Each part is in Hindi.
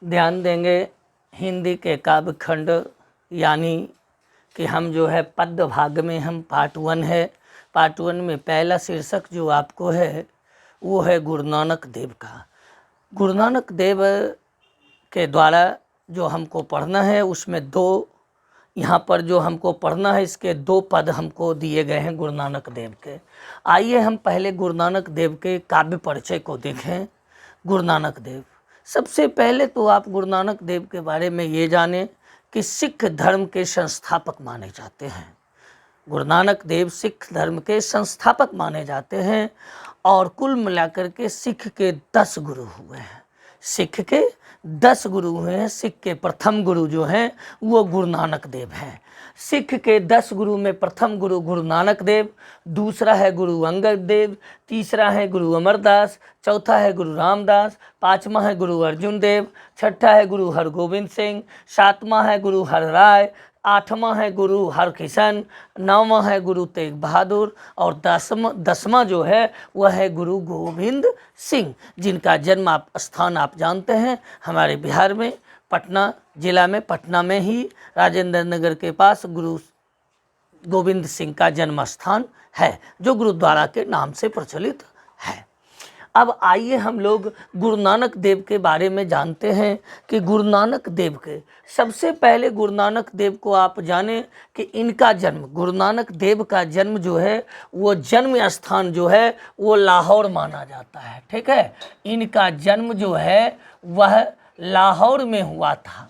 ध्यान देंगे हिंदी के काव्य खंड, यानी कि हम जो है पद्य भाग में हम पार्ट 1 है। पार्ट 1 में पहला शीर्षक जो आपको है वो है गुरु नानक देव का। गुरु नानक देव के द्वारा जो हमको पढ़ना है उसमें दो, यहाँ पर जो हमको पढ़ना है इसके 2 पद हमको दिए गए हैं गुरु नानक देव के। आइए हम पहले गुरु नानक देव के काव्य परिचय को देखें। गुरु नानक देव, सबसे पहले तो आप गुरु नानक देव के बारे में ये जानें कि सिख धर्म के संस्थापक माने जाते हैं। गुरु नानक देव सिख धर्म के संस्थापक माने जाते हैं और कुल मिलाकर के सिख के 10 गुरु हुए हैं। सिख के 10 गुरु हुए हैं। सिख के प्रथम गुरु जो हैं वो गुरु नानक देव हैं। सिख के 10 गुरु में प्रथम गुरु गुरु नानक देव, दूसरा है गुरु अंगद देव, तीसरा है गुरु अमरदास, चौथा है गुरु रामदास, पांचवा है गुरु अर्जुन देव, छठा है गुरु हरगोविंद सिंह, सातवां है गुरु हरराय, आठवां है गुरु हरकिशन, नौवां है गुरु तेग बहादुर और दसवां जो है वह है गुरु गोविंद सिंह, जिनका जन्म स्थान आप जानते हैं हमारे बिहार में पटना जिला में, पटना में ही राजेंद्र नगर के पास गुरु गोविंद सिंह का जन्म स्थान है, जो गुरुद्वारा के नाम से प्रचलित है। अब आइए हम लोग गुरु नानक देव के बारे में जानते हैं कि गुरु नानक देव के, सबसे पहले गुरु नानक देव को आप जानें कि इनका जन्म, गुरु नानक देव का जन्म जो है वो जन्म स्थान जो है वो लाहौर माना जाता है। ठीक है, इनका जन्म जो है वह लाहौर में हुआ था।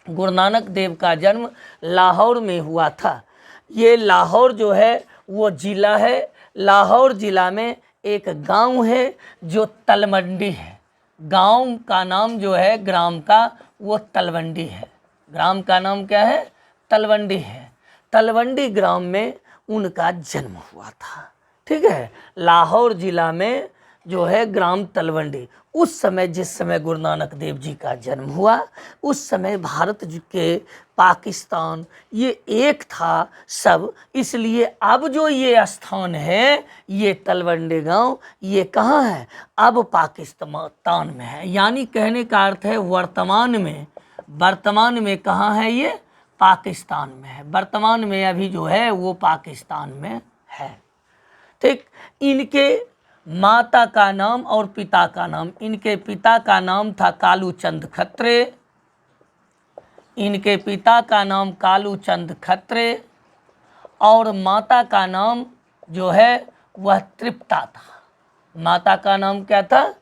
गुरु नानक देव का जन्म लाहौर में हुआ था। ये लाहौर जो है वो ज़िला है। लाहौर ज़िला में एक गांव है जो तलवंडी है। गांव का नाम जो है ग्राम का वो तलवंडी है। ग्राम का नाम क्या है? तलवंडी है। तलवंडी ग्राम में उनका जन्म हुआ था। ठीक है, लाहौर ज़िला में जो है ग्राम तलवंडी। उस समय, जिस समय गुरु नानक देव जी का जन्म हुआ, उस समय भारत के पाकिस्तान ये एक था सब, इसलिए अब जो ये स्थान है ये तलवंडी गांव, ये कहाँ है? अब पाकिस्तान में है। यानी कहने का अर्थ है वर्तमान में कहाँ है ये? पाकिस्तान में है। वर्तमान में अभी जो है वो पाकिस्तान में है। ठीक, इनके माता का नाम और पिता का नाम, इनके पिता का नाम था कालू चंद खत्रे। इनके पिता का नाम कालू चंद खत्रे और माता का नाम जो है वह तृप्ता था। माता का नाम क्या था?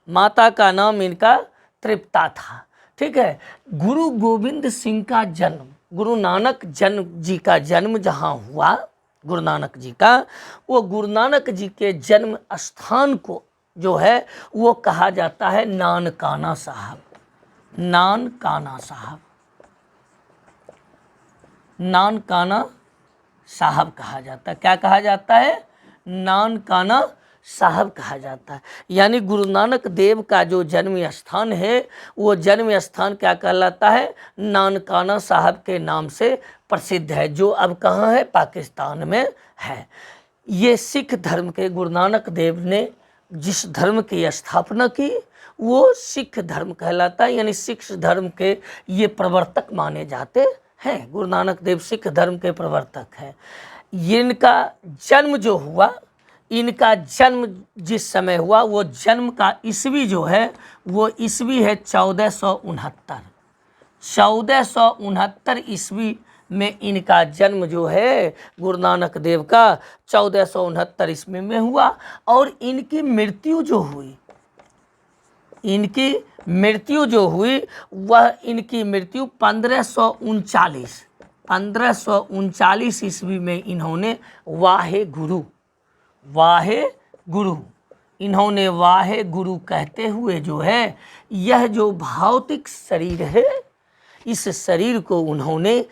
माता का नाम इनका तृप्ता था। ठीक है, गुरु गोविंद सिंह का जन्म, गुरु नानक जी का जन्म जहाँ हुआ, गुरु नानक जी का, वो गुरु नानक जी के जन्म स्थान को जो है वो कहा जाता है नानकाना साहब। नानकाना साहब, नानकाना साहब कहा जाता है। क्या कहा जाता है? नानकाना साहब कहा जाता है। यानी गुरु नानक देव का जो जन्म स्थान है वो जन्म स्थान क्या कहलाता है? नानकाना साहब के नाम से प्रसिद्ध है, जो अब कहाँ है? पाकिस्तान में है। ये सिख धर्म के गुरु नानक देव ने जिस धर्म की स्थापना की वो सिख धर्म कहलाता है। यानी सिख धर्म के ये प्रवर्तक माने जाते हैं। गुरु नानक देव सिख धर्म के प्रवर्तक हैं। इनका जन्म जो हुआ, इनका जन्म जिस समय हुआ वो जन्म का ईस्वी जो है वो ईस्वी है 1469। 1469 ईस्वी में इनका जन्म जो है गुरु नानक देव का 1469 ईस्वी में हुआ। और इनकी मृत्यु जो हुई, वह इनकी मृत्यु 1539 ईस्वी में इन्होंने वाहे गुरु कहते हुए जो है यह जो भौतिक शरीर है इस शरीर को उन्होंने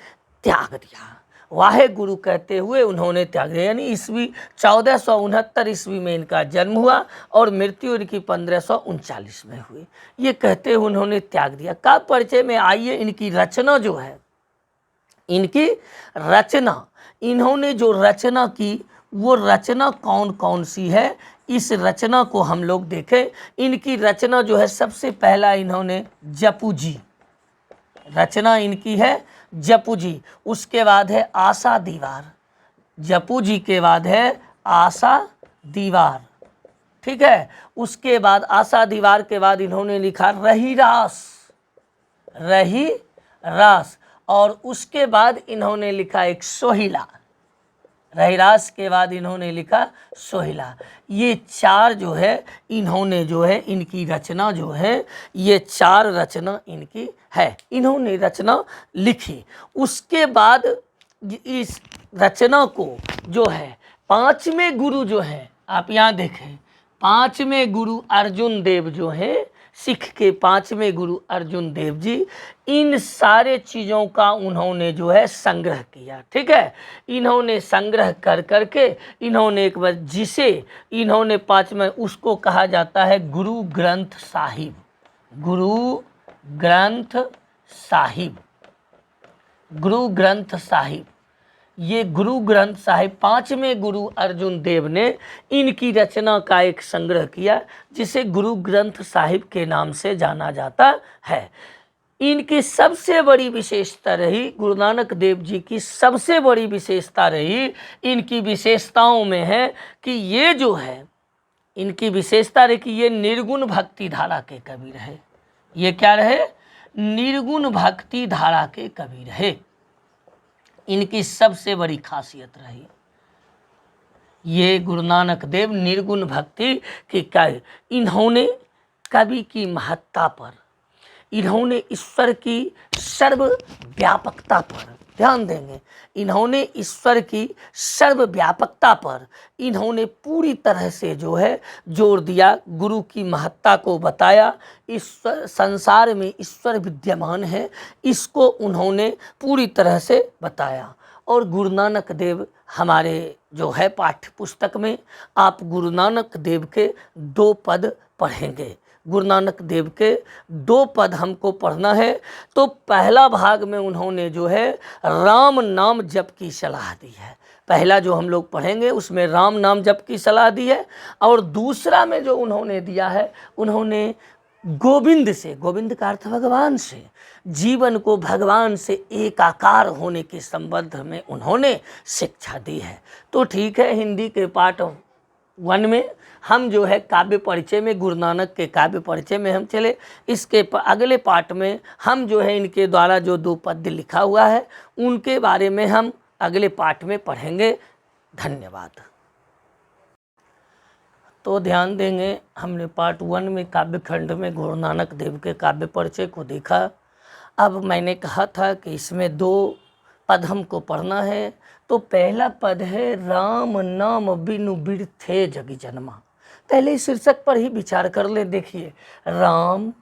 त्याग दिया। वाहे गुरु कहते हुए उन्होंने त्याग दिया। यानी ईस्वी 1469 ईस्वी में इनका जन्म हुआ और मृत्यु इनकी 1539 में हुई। ये कहते हुए उन्होंने त्याग दिया। का परिचय में आइए इनकी रचना जो है, इनकी रचना, इन्होंने जो रचना की वो रचना कौन कौन सी है, इस रचना को हम लोग देखें। इनकी रचना जो है सबसे पहला इन्होंने जपू जी, रचना इनकी है जपू जी। उसके बाद है आशा दीवार, जपू जी के बाद है आशा दीवार, ठीक है। उसके बाद आशा दीवार के बाद इन्होंने लिखा रही रास, रही रास। और उसके बाद इन्होंने लिखा एक सोहिला, रहीरास के बाद इन्होंने लिखा सोहिला। ये चार जो है इन्होंने जो है इनकी रचना जो है, ये चार रचना इनकी है, इन्होंने रचना लिखी। उसके बाद इस रचना को जो है पांचवें गुरु जो है, आप यहाँ देखें, पांचवें गुरु अर्जुन देव जो है, सिख के पांचवें गुरु अर्जुन देव जी, इन सारे चीज़ों का उन्होंने जो है संग्रह किया, ठीक है। इन्होंने संग्रह कर करके इन्होंने एक बार, जिसे इन्होंने पांचवें, उसको कहा जाता है गुरु ग्रंथ साहिब, गुरु ग्रंथ साहिब, गुरु ग्रंथ साहिब। ये गुरु ग्रंथ साहिब पांचवें गुरु अर्जुन देव ने इनकी रचना का एक संग्रह किया, जिसे गुरु ग्रंथ साहिब के नाम से जाना जाता है। इनकी सबसे बड़ी विशेषता रही, गुरु नानक देव जी की सबसे बड़ी विशेषता रही, इनकी विशेषताओं में है कि ये जो है, इनकी विशेषता रही कि ये निर्गुण भक्ति धारा के कवि रहे। ये क्या रहे? निर्गुण भक्ति धारा के कवि रहे। इनकी सबसे बड़ी खासियत रही, ये गुरु नानक देव निर्गुण भक्ति की कवि। इन्होंने कवि की महत्ता पर, इन्होंने ईश्वर की सर्वव्यापकता पर ध्यान देंगे, इन्होंने ईश्वर की सर्वव्यापकता पर इन्होंने पूरी तरह से जो है जोर दिया, गुरु की महत्ता को बताया। ईश्वर, संसार में ईश्वर विद्यमान है, इसको उन्होंने पूरी तरह से बताया। और गुरु नानक देव हमारे जो है पाठ्य पुस्तक में आप गुरु नानक देव के 2 पद पढ़ेंगे। गुरु नानक देव के 2 पद हमको पढ़ना है। तो पहला भाग में उन्होंने जो है राम नाम जप की सलाह दी है। पहला जो हम लोग पढ़ेंगे उसमें राम नाम जप की सलाह दी है। और दूसरा में जो उन्होंने दिया है, उन्होंने गोविंद से, गोविंद का अर्थ भगवान से, जीवन को भगवान से एकाकार होने के संबंध में उन्होंने शिक्षा दी है। तो ठीक है, हिंदी के पार्ट 1 में हम जो है काव्य परिचय में, गुरु नानक के काव्य परिचय में हम चले। इसके अगले पार्ट में हम जो है इनके द्वारा जो 2 पद्य लिखा हुआ है उनके बारे में हम अगले पार्ट में पढ़ेंगे। धन्यवाद। तो ध्यान देंगे, हमने पार्ट 1 में काव्य खंड में गुरु नानक देव के काव्य परिचय को देखा। अब मैंने कहा था कि इसमें 2 पद हमको पढ़ना है। तो पहला पद है राम नाम बिनु बिरथे जगी जन्मा। पहले शीर्षक पर ही विचार कर ले। देखिए, राम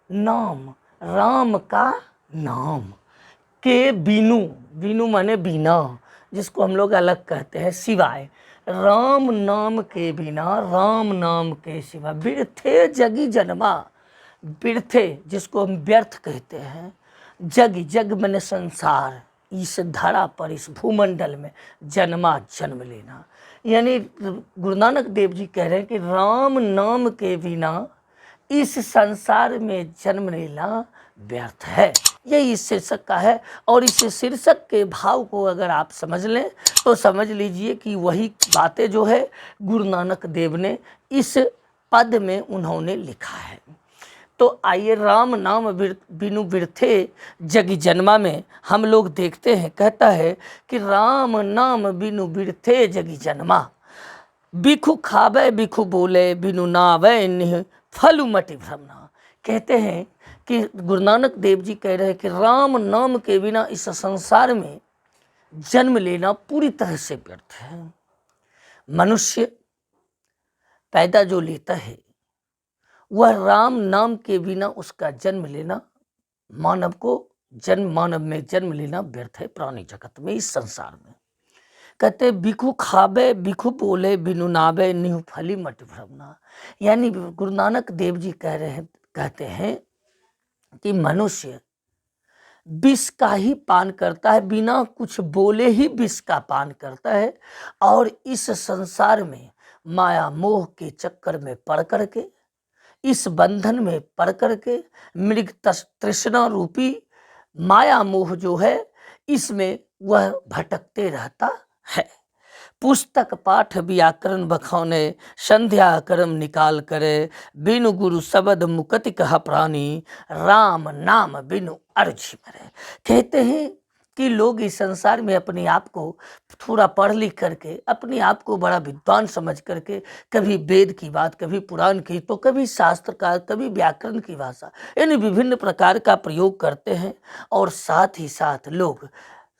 नाम, राम का नाम के बिनु, बिनु माने बिना, जिसको हम लोग अलग कहते हैं सिवाय, राम नाम के बिना, राम नाम के सिवा, बिरथे जगी जन्मा, बिरथे जिसको हम व्यर्थ कहते हैं, जग, जग माने संसार, इस धरा पर, इस भूमंडल में जन्मा, जन्म लेना। यानी गुरु नानक देव जी कह रहे हैं कि राम नाम के बिना इस संसार में जन्म लेना व्यर्थ है। यही इस शीर्षक का है। और इस शीर्षक के भाव को अगर आप समझ लें तो समझ लीजिए कि वही बातें जो है गुरु नानक देव ने इस पद में उन्होंने लिखा है। तो आइए, राम नाम बिनु बिरथे जगी जन्मा में हम लोग देखते हैं, कहता है कि राम नाम बिनु बिरथे जगी जन्मा, बिखु खावे बिखु बोले बिनु नावे निह फलु मटि भ्रमना। कहते हैं कि गुरु नानक देव जी कह रहे हैं कि राम नाम के बिना इस संसार में जन्म लेना पूरी तरह से व्यर्थ है। मनुष्य पैदा जो लेता है वह राम नाम के बिना उसका जन्म लेना, मानव में जन्म लेना व्यर्थ है। प्राणी जगत में, इस संसार में कहते बिखु खाबे बिखु बोले बिनु नाबे निहु फली मट भ्रमना। यानी गुरु नानक देव जी कहते हैं कि मनुष्य विष का ही पान करता है, बिना कुछ बोले ही विष का पान करता है। और इस संसार में माया मोह के चक्कर में पड़ करके, इस बंधन में पड़ करके, मृग तृष्णा रूपी माया मोह जो है इसमें वह भटकते रहता है। पुस्तक पाठ व्याकरण बखौने, संध्या कर्म निकाल करे, बिनु गुरु शब्द मुकति कहा प्राणी, राम नाम बिनु अर्जी मरे। कहते हैं कि लोग इस संसार में अपने आप को थोड़ा पढ़ लिख करके, अपने आप को बड़ा विद्वान समझ करके, कभी वेद की बात, कभी पुराण की, तो कभी शास्त्र का, कभी व्याकरण की भाषा, यानी विभिन्न प्रकार का प्रयोग करते हैं। और साथ ही साथ लोग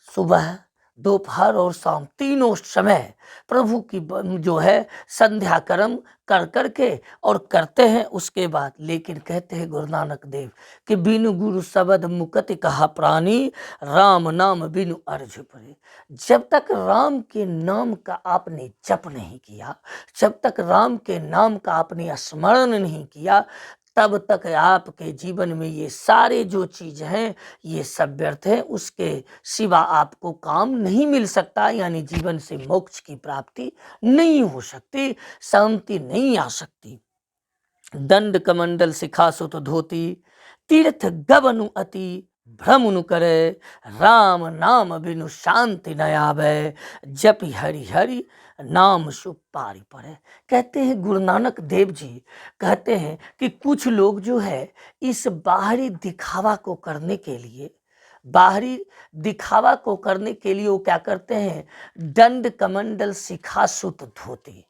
सुबह, दोपहर और शाम तीनों समय प्रभु की जो है संध्या कर्म कर करके और करते हैं उसके बाद। लेकिन कहते हैं गुरु नानक देव कि बिनु गुरु शब्द मुकति कहा प्राणी, राम नाम बिनु अर्ज परे। जब तक राम के नाम का आपने जप नहीं किया, जब तक राम के नाम का आपने स्मरण नहीं किया, तब तक आपके जीवन में ये सारे जो चीज़ हैं ये सब व्यर्थ है। उसके सिवा आपको काम नहीं मिल सकता, यानी जीवन से मोक्ष की प्राप्ति नहीं हो सकती, शांति नहीं आ सकती। दंड कमंडल शिखा सुत धोती, तीर्थ गवनु अति भ्रम करे, राम नाम बिनु शांति न आवे, जपि हरि हरि नाम सुपारी पड़े। कहते हैं गुरु नानक देव जी कहते हैं कि कुछ लोग जो है इस बाहरी दिखावा को करने के लिए, बाहरी दिखावा को करने के लिए वो क्या करते हैं, दंड कमंडल शिखा सुत धोती,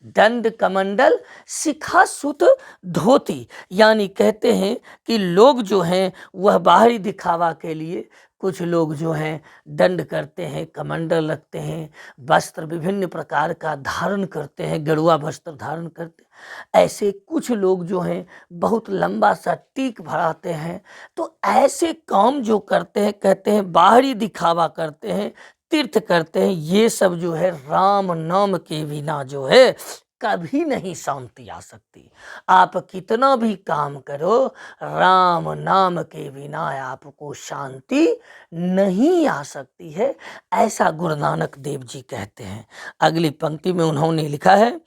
दंड कमंडल शिखा सुत धोती, यानी कहते हैं कि लोग जो हैं वह बाहरी दिखावा के लिए, कुछ लोग जो हैं दंड करते हैं, कमंडल रखते हैं, वस्त्र विभिन्न प्रकार का धारण करते हैं, गेरुआ वस्त्र धारण करते हैं। ऐसे कुछ लोग जो हैं बहुत लंबा सा टीक भराते हैं। तो ऐसे काम जो करते हैं, कहते हैं बाहरी दिखावा करते हैं, तीर्थ करते हैं, ये सब जो है राम नाम के बिना जो है कभी नहीं शांति आ सकती। आप कितना भी काम करो, राम नाम के बिना आपको शांति नहीं आ सकती है, ऐसा गुरु नानक देव जी कहते हैं। अगली पंक्ति में उन्होंने लिखा है,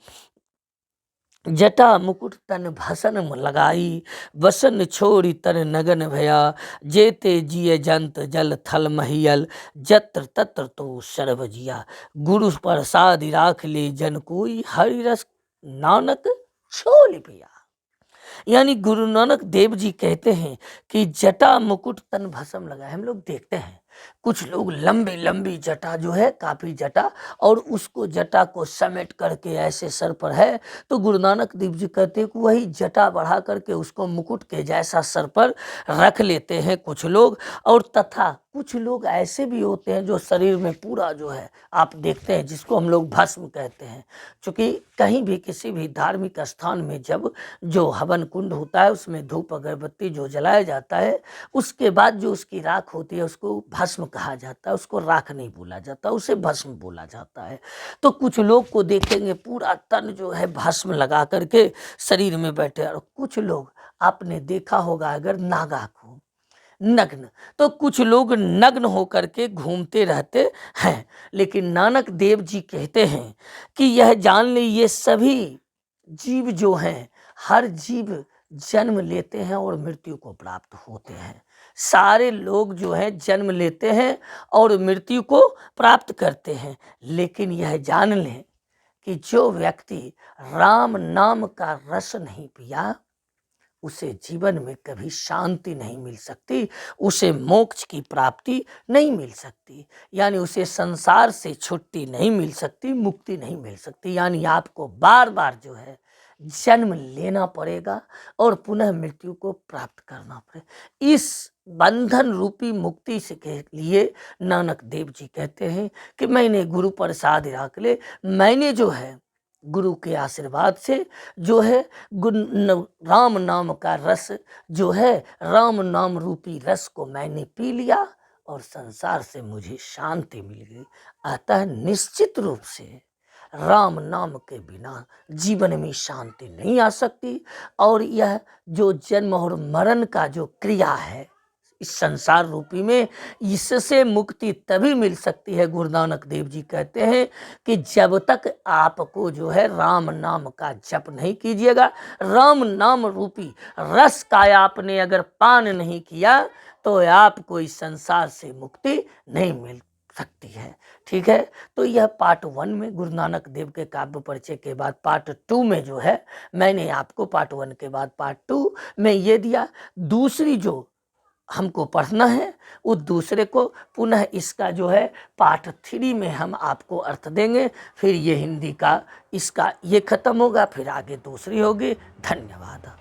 जटा मुकुट तन भसन लगाई, वसन छोड़ी तन नगन भया, जेते जिय जंत जल थल महियल, जत्र तत्र तो सर्व जिया, गुरु प्रसाद राख ले जन कोई, हरि रस नानक छोल पिया। यानी गुरु नानक देव जी कहते हैं कि जटा मुकुट तन भस्म लगाए। हम लोग देखते हैं कुछ लोग लंबी लंबी जटा जो है, काफी जटा, और उसको जटा को समेट करके ऐसे सर पर है, तो गुरु नानक देव जी कहते हैं कि वही जटा बढ़ा करके उसको मुकुट के जैसा सर पर रख लेते हैं कुछ लोग। और तथा कुछ लोग ऐसे भी होते हैं जो शरीर में पूरा जो है आप देखते हैं, जिसको हम लोग भस्म कहते हैं। क्योंकि कहीं भी किसी भी धार्मिक स्थान में जब जो हवन कुंड होता है उसमें धूप अगरबत्ती जो जलाया जाता है, उसके बाद जो उसकी राख होती है उसको भस्म कहा जाता है, उसको राख नहीं बोला जाता, उसे भस्म बोला जाता है। तो कुछ लोग को देखेंगे पूरा तन जो है भस्म लगा करके शरीर में बैठे, और कुछ लोग आपने देखा होगा अगर नागा को नग्न, तो कुछ लोग नग्न होकर के घूमते रहते हैं। लेकिन नानक देव जी कहते हैं कि यह जान ले, ये सभी जीव जो हैं, हर जीव जन्म लेते हैं और मृत्यु को प्राप्त होते हैं। सारे लोग जो हैं जन्म लेते हैं और मृत्यु को प्राप्त करते हैं। लेकिन यह जान लें कि जो व्यक्ति राम नाम का रस नहीं पिया, उसे जीवन में कभी शांति नहीं मिल सकती, उसे मोक्ष की प्राप्ति नहीं मिल सकती, यानी उसे संसार से छुट्टी नहीं मिल सकती, मुक्ति नहीं मिल सकती। यानी आपको बार बार जो है जन्म लेना पड़ेगा और पुनः मृत्यु को प्राप्त करना पड़ेगा। इस बंधन रूपी मुक्ति से के लिए नानक देव जी कहते हैं कि मैंने गुरु प्रसाद रख ले, मैंने जो है गुरु के आशीर्वाद से जो है राम नाम का रस जो है, राम नाम रूपी रस को मैंने पी लिया और संसार से मुझे शांति मिल गई। अतः निश्चित रूप से राम नाम के बिना जीवन में शांति नहीं आ सकती। और यह जो जन्म और मरण का जो क्रिया है, इस संसार रूपी में। इससे मुक्ति तभी मिल सकती है, गुरु नानक देव जी कहते हैं कि जब तक आपको जो है राम नाम का जप नहीं कीजिएगा, राम नाम रूपी रस का आपने अगर पान नहीं किया, तो आपको इस संसार से मुक्ति नहीं मिल सकती है। ठीक है, तो यह पार्ट 1 में गुरु नानक देव के काव्य परिचय के बाद पार्ट 2 में जो है मैंने आपको पार्ट 1 के बाद पार्ट 2 में ये दिया। दूसरी जो हमको पढ़ना है वो दूसरे को पुनः इसका जो है पार्ट 3 में हम आपको अर्थ देंगे। फिर ये हिंदी का इसका ये खत्म होगा, फिर आगे दूसरी होगी। धन्यवाद।